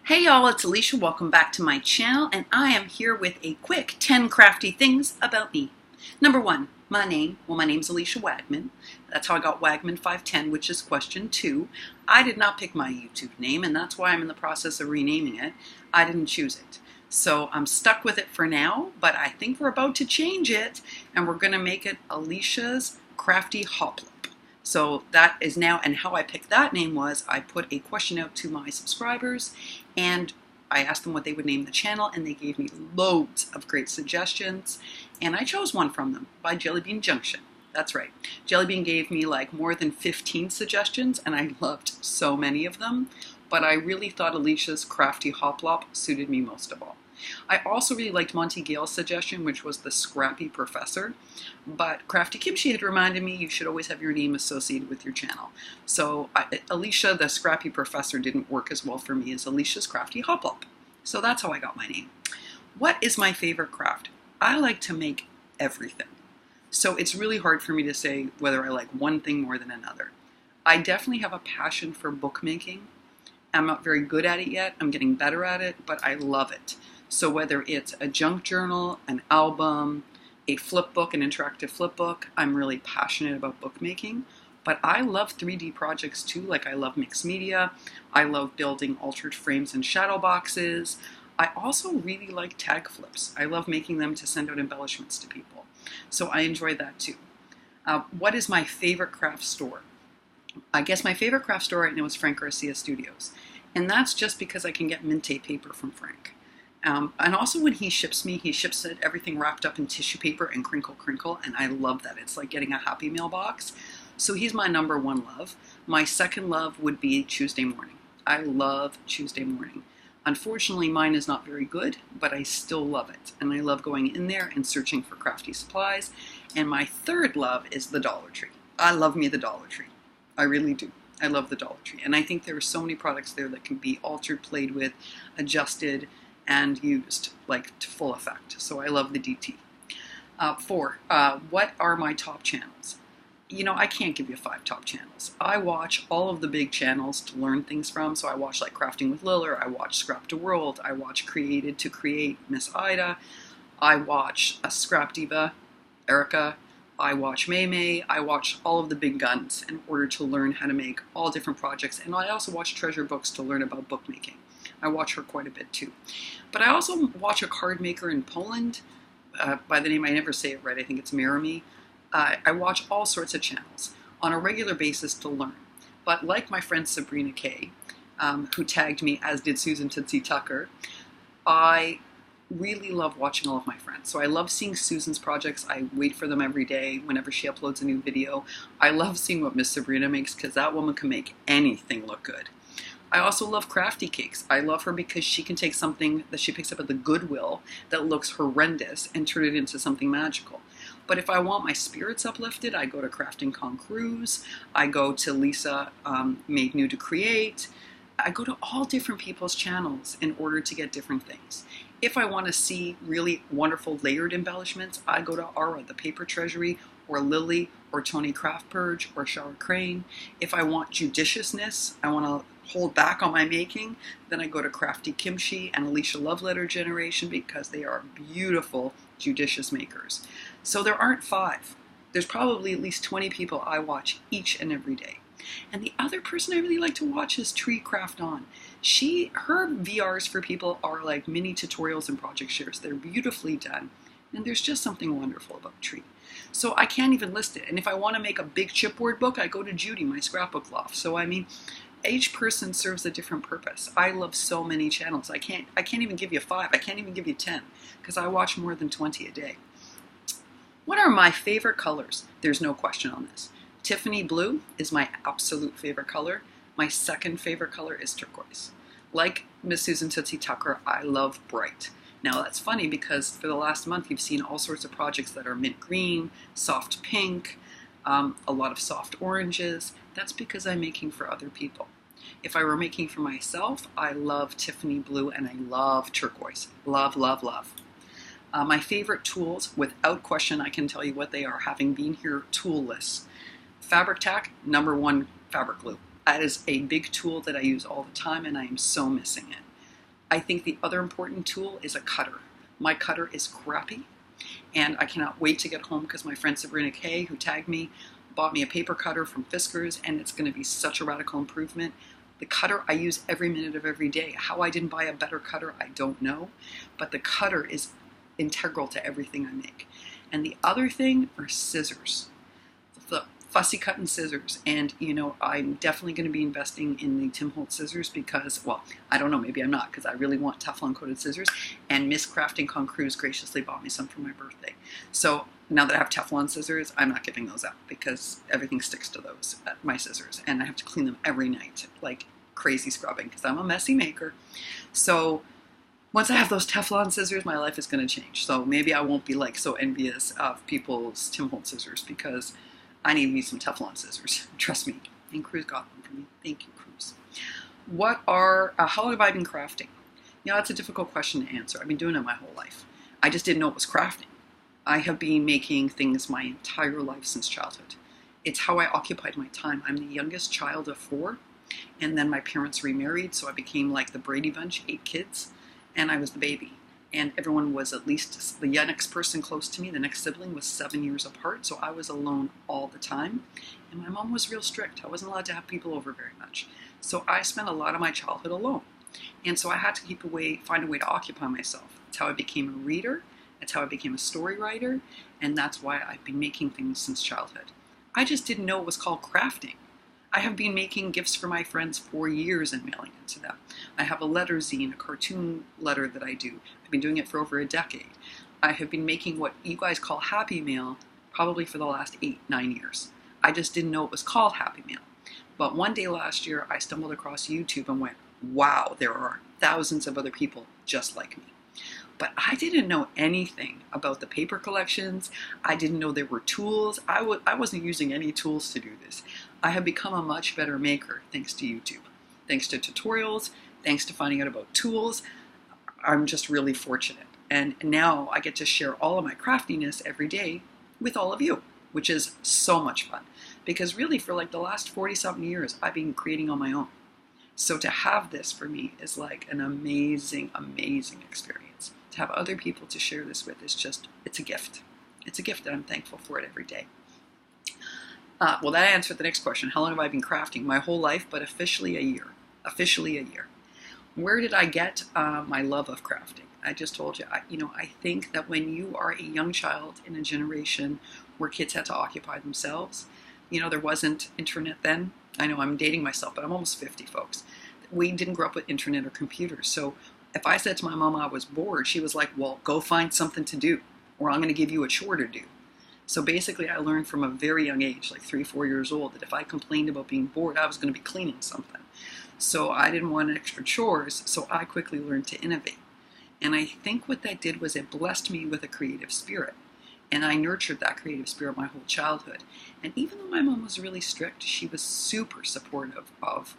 Hey y'all, it's Alicia. Welcome back to my channel, and I am here with a quick 10 crafty things about me. Number one, my name. Well, my name's Alicia Wagman. That's how I got Wagman510, which is question 2. I did not pick my YouTube name, and that's why I'm in the process of renaming it. I didn't choose it. So I'm stuck with it for now, but I think we're about to change it, and we're going to make it Alicia's Crafty Hoplap. So that is now, and how I picked that name was I put a question out to my subscribers and I asked them what they would name the channel, and they gave me loads of great suggestions, and I chose one from them by Jellybean Junction. That's right. Jellybean gave me like more than 15 suggestions, and I loved so many of them, but I really thought Alicia's Crafty Hoplap suited me most of all. I also really liked Monty Gale's suggestion, which was the Scrappy Professor, but Crafty Kimchi had reminded me you should always have your name associated with your channel. So Alicia the Scrappy Professor didn't work as well for me as Alicia's Crafty Hoplap. So that's how I got my name. What is my favorite craft? I like to make everything. So it's really hard for me to say whether I like one thing more than another. I definitely have a passion for bookmaking. I'm not very good at it yet. I'm getting better at it, but I love it. So whether it's a junk journal, an album, a flip book, an interactive flip book, I'm really passionate about bookmaking. But I love 3D projects too, like I love mixed media. I love building altered frames and shadow boxes. I also really like tag flips. I love making them to send out embellishments to people. So I enjoy that too. What is my favorite craft store? I guess my favorite craft store right now is Frank Garcia Studios. And that's just because I can get Minte paper from Frank. And also when he ships it everything wrapped up in tissue paper and crinkle, and I love that. It's like getting a Happy Meal box. So he's my number one love. My second love would be Tuesday Morning. I love Tuesday Morning. Unfortunately, mine is not very good, but I still love it. And I love going in there and searching for crafty supplies. And my third love is the Dollar Tree. I love me the Dollar Tree. I really do. I love the Dollar Tree. And I think there are so many products there that can be altered, played with, adjusted, and used like to full effect. So I love the DT. 4, what are my top channels? You know, I can't give you 5 top channels. I watch all of the big channels to learn things from. So I watch like Crafting with Liller, I watch Scrap to World, I watch Created to Create, Miss Ida, I watch Scrap Diva, Erica, I watch May, I watch all of the big guns in order to learn how to make all different projects. And I also watch Treasure Books to learn about bookmaking. I watch her quite a bit too. But I also watch a card maker in Poland by the name, I never say it right, I think it's Mirami. I watch all sorts of channels on a regular basis to learn. But like my friend Sabrina Kaye, who tagged me, as did Susan Tootsie Tucker, I really love watching all of my friends. So I love seeing Susan's projects. I wait for them every day whenever she uploads a new video. I love seeing what Miss Sabrina makes because that woman can make anything look good. I also love Crafty Cakes. I love her because she can take something that she picks up at the Goodwill that looks horrendous and turn it into something magical. But if I want my spirits uplifted, I go to Crafting Con Cruise. I go to Lisa Made New to Create. I go to all different people's channels in order to get different things. If I want to see really wonderful layered embellishments, I go to Aura, the Paper Treasury, or Lily, or Tony Craft Purge, or Shara Crane. If I want judiciousness, I want to hold back on my making, then I go to Crafty Kimchi and Alicia Love Letter Generation because they are beautiful, judicious makers. So there aren't 5. There's probably at least 20 people I watch each and every day. And the other person I really like to watch is Tree Craft On. Her VRs for people are like mini tutorials and project shares. They're beautifully done. And there's just something wonderful about Tree. So I can't even list it. And if I want to make a big chipboard book, I go to Judy, my scrapbook loft. So I mean, each person serves a different purpose. I love so many channels. I can't even give you 5. I can't even give you 10 because I watch more than 20 a day. What are my favorite colors? There's no question on this. Tiffany blue is my absolute favorite color. My second favorite color is turquoise. Like Miss Susan Tootsie Tucker, I love bright. Now that's funny because for the last month you've seen all sorts of projects that are mint green, soft pink, a lot of soft oranges. That's because I'm making for other people. If I were making for myself, I love Tiffany blue and I love turquoise. Love, love, love. My favorite tools, without question, I can tell you what they are, having been here tool lists. Fabric Tack, number 1 fabric glue. That is a big tool that I use all the time and I am so missing it. I think the other important tool is a cutter. My cutter is crappy, and I cannot wait to get home because my friend Sabrina, Kaye, who tagged me, bought me a paper cutter from Fiskars, and it's going to be such a radical improvement. The cutter I use every minute of every day. How I didn't buy a better cutter, I don't know, but the cutter is integral to everything I make. And the other thing are scissors, the fussy cutting scissors. And you know, I'm definitely going to be investing in the Tim Holtz scissors because, well, I don't know, maybe I'm not, because I really want Teflon coated scissors, and Miss Crafting Concruz graciously bought me some for my birthday. So now that I have Teflon scissors, I'm not giving those up because everything sticks to those, my scissors, and I have to clean them every night, like crazy scrubbing, because I'm a messy maker. So once I have those Teflon scissors, my life is going to change. So maybe I won't be like so envious of people's Tim Holtz scissors, because I need me some Teflon scissors. Trust me. And Cruz got them for me. Thank you, Cruz. How long have I been crafting? You know, that's a difficult question to answer. I've been doing it my whole life. I just didn't know it was crafting. I have been making things my entire life since childhood. It's how I occupied my time. I'm the youngest child of 4, and then my parents remarried, so I became like the Brady Bunch, 8 kids, and I was the baby. And everyone was at least, the next person close to me, the next sibling, was 7 years apart, so I was alone all the time. And my mom was real strict. I wasn't allowed to have people over very much. So I spent a lot of my childhood alone. And so I had to find a way to occupy myself. That's how I became a reader. That's how I became a story writer, and that's why I've been making things since childhood. I just didn't know it was called crafting. I have been making gifts for my friends for years and mailing it to them. I have a letter zine, a cartoon letter that I do. I've been doing it for over a decade. I have been making what you guys call Happy Mail probably for the last 8-9 years. I just didn't know it was called Happy Mail. But one day last year, I stumbled across YouTube and went, wow, there are thousands of other people just like me. But I didn't know anything about the paper collections. I didn't know there were tools. I wasn't using any tools to do this. I have become a much better maker thanks to YouTube. Thanks to tutorials, thanks to finding out about tools. I'm just really fortunate. And now I get to share all of my craftiness every day with all of you, which is so much fun. Because really for like the last 40-something years, I've been creating on my own. So to have this for me is like an amazing, amazing experience. To have other people to share this with is just, it's a gift. It's a gift, and I'm thankful for it every day. Well, that answered the next question. How long have I been crafting? My whole life, but officially a year. Officially a year. Where did I get my love of crafting? I just told you, I think that when you are a young child in a generation where kids had to occupy themselves, there wasn't internet then. I know I'm dating myself, but I'm almost 50, folks. We didn't grow up with internet or computers. So if I said to my mom I was bored, she was like, well, go find something to do, or I'm going to give you a chore to do. So basically, I learned from a very young age, like 3-4 years old, that if I complained about being bored, I was going to be cleaning something. So I didn't want extra chores, so I quickly learned to innovate. And I think what that did was it blessed me with a creative spirit. And I nurtured that creative spirit my whole childhood. And even though my mom was really strict, she was super supportive of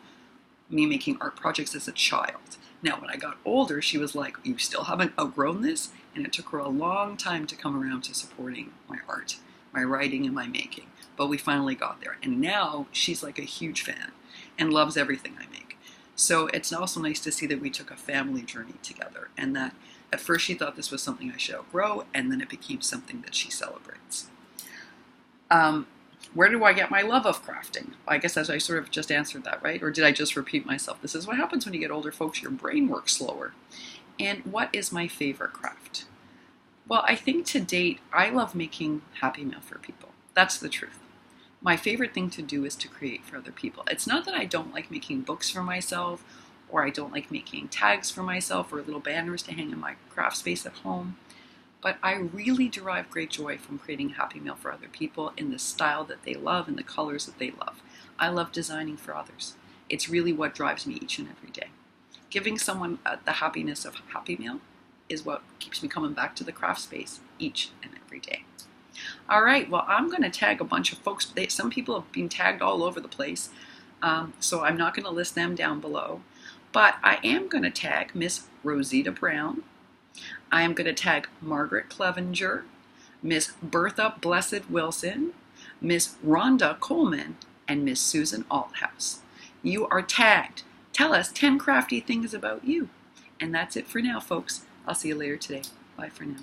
me making art projects as a child. Now, when I got older, she was like, you still haven't outgrown this? And it took her a long time to come around to supporting my art, my writing, and my making. But we finally got there. And now she's like a huge fan and loves everything I make. So it's also nice to see that we took a family journey together, and that at first she thought this was something I should outgrow, and then it became something that she celebrates. Where do I get my love of crafting? I guess as I sort of just answered that, right? Or did I just repeat myself? This is what happens when you get older, folks. Your brain works slower. And what is my favorite craft? Well, I think to date, I love making Happy Mail for people. That's the truth. My favorite thing to do is to create for other people. It's not that I don't like making books for myself, or I don't like making tags for myself, or little banners to hang in my craft space at home. But I really derive great joy from creating Happy Mail for other people in the style that they love and the colors that they love. I love designing for others. It's really what drives me each and every day. Giving someone the happiness of Happy Mail is what keeps me coming back to the craft space each and every day. All right, well, I'm going to tag a bunch of folks. Some people have been tagged all over the place, so I'm not going to list them down below. But I am going to tag Miss Rosita Brown. I am going to tag Margare Clevenger, Miss Bertha Blessed Wilson, Miss Rhonda Coleman, and Miss Susan Althaus. You are tagged. Tell us 10 crafty things about you. And that's it for now, folks. I'll see you later today. Bye for now.